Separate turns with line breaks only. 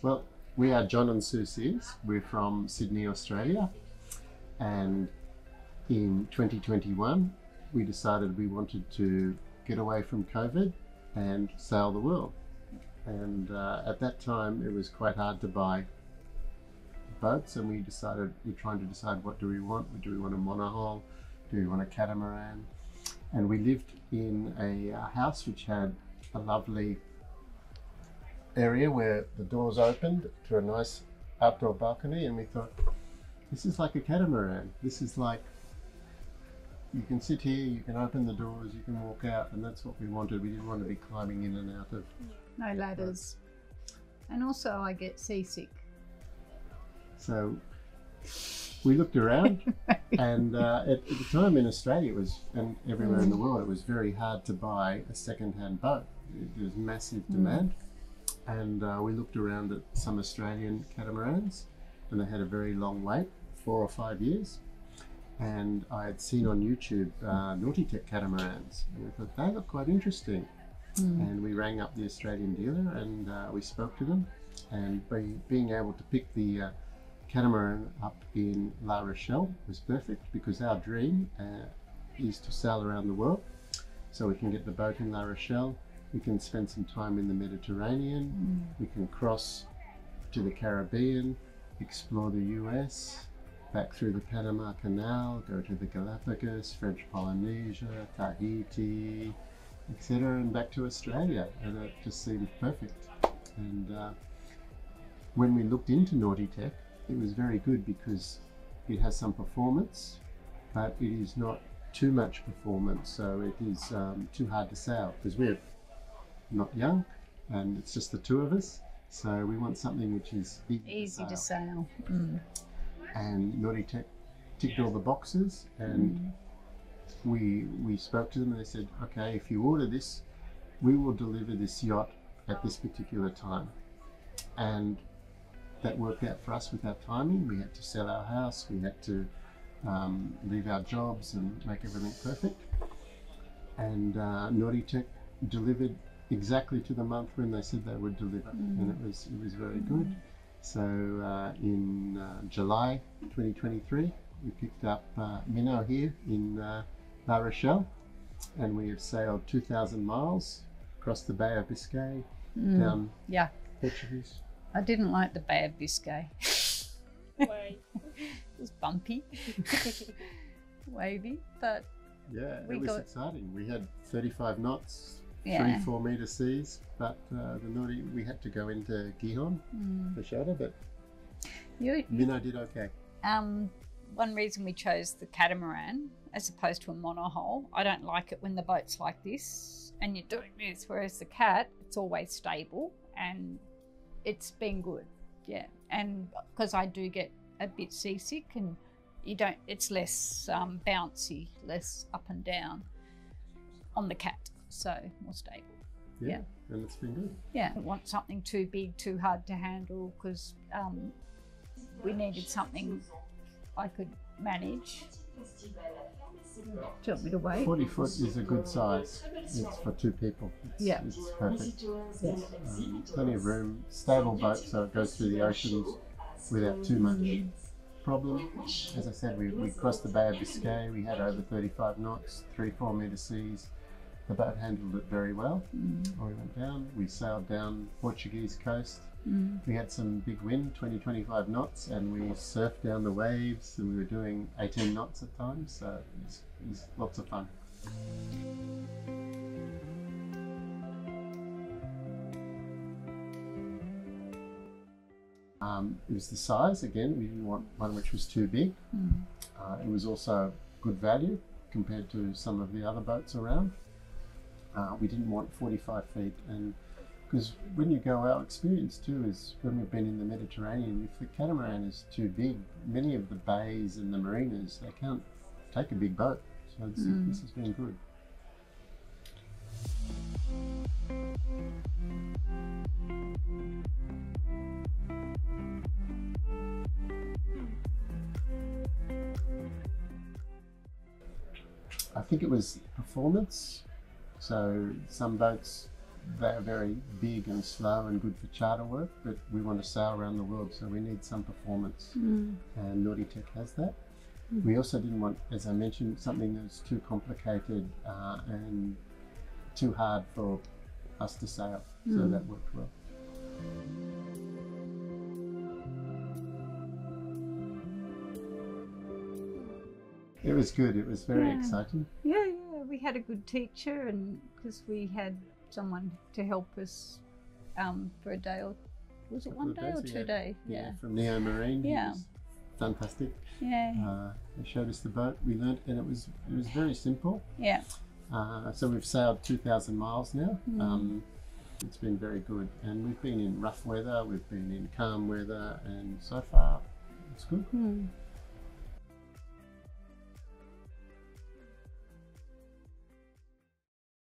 Well, we are John and Sue Sears. We're from Sydney, Australia. And in 2021, we decided we wanted to get away from COVID and sail the world. And at that time, it was quite hard to buy boats, and we're trying to decide, what do we want? Do we want a monohull? Do we want a catamaran? And we lived in a house which had a lovely area where the doors opened to a nice outdoor balcony, and we thought, this is like a catamaran. This is like, you can sit here, you can open the doors, you can walk out, and that's what we wanted. We didn't want to be climbing in and out of...
No ladders. And also I get seasick.
So we looked around and at the time in Australia it was, and everywhere in the world, it was very hard to buy a second-hand boat. There was massive demand. And we looked around at some Australian catamarans, and they had a very long wait, 4 or 5 years. And I had seen on YouTube Nautitech catamarans, and we thought they look quite interesting. And we rang up the Australian dealer, and we spoke to them. And being able to pick the catamaran up in La Rochelle was perfect, because our dream is to sail around the world. So we can get the boat in La Rochelle, we can spend some time in the Mediterranean, we can cross to the Caribbean, explore the US, back through the Panama Canal, go to the Galapagos, French Polynesia, Tahiti, etc., and back to Australia. And it just seemed perfect. And when we looked into Nautitech, it was very good, because it has some performance, but it is not too much performance, so it is too hard to sail, because we're not young and it's just the two of us, so we want something which is easy to sail. And Nautitech ticked all the boxes, and we spoke to them, and they said, okay, if you order this, we will deliver this yacht at this particular time. And that worked out for us with our timing. We had to sell our house, we had to leave our jobs and make everything perfect. And Nautitech delivered exactly to the month when they said they would deliver, and it was very good. So in July 2023, we picked up Minnow here in La Rochelle, and we have sailed 2,000 miles across the Bay of Biscay, down Portuguese.
I didn't like the Bay of Biscay.
Why?
It was bumpy, wavy, but
yeah, it was exciting. We had 35 knots, 3-4 metre seas, but we had to go into Gihon for shelter, but Minnow did okay.
One reason we chose the catamaran as opposed to a monohull, I don't like it when the boat's like this and you're doing this, whereas the cat, it's always stable, and it's been good, and because I do get a bit seasick, and it's less bouncy, less up and down on the cat, so more stable.
Yeah, and it's been good.
Yeah, I don't want something too big, too hard to handle, because we needed something I could manage. Do you want me to wait?
40 foot is a good size. It's for 2 people. It's perfect. Plenty of room, stable boat, so it goes through the oceans without too much problem. As I said, we crossed the Bay of Biscay. We had over 35 knots, 3-4 metre seas. The boat handled it very well. We went down, we sailed down Portuguese coast. We had some big wind, 20-25 knots, and we surfed down the waves, and we were doing 18 knots at times, so it was lots of fun. It was the size, again, we didn't want one which was too big. It was also good value compared to some of the other boats around. We didn't want 45 feet, and because when you go, our experience too is when we've been in the Mediterranean, if the catamaran is too big, many of the bays and the marinas, they can't take a big boat. So this has been good. I think it was performance. So some boats they're very big and slow and good for charter work, but we want to sail around the world, so we need some performance, and Nautitech has that. We also didn't want, as I mentioned, something that's too complicated and too hard for us to sail, so that worked well. It was good. It was very exciting.
Yeah, we had a good teacher, and because we had someone to help us for a day, or was it one day or 2 days?
Yeah, from Neo Marine.
Yeah.
He was fantastic.
Yeah.
They showed us the boat. We learnt, and it was very simple.
Yeah.
So we've sailed 2,000 miles now. It's been very good, and we've been in rough weather, we've been in calm weather, and so far it's good.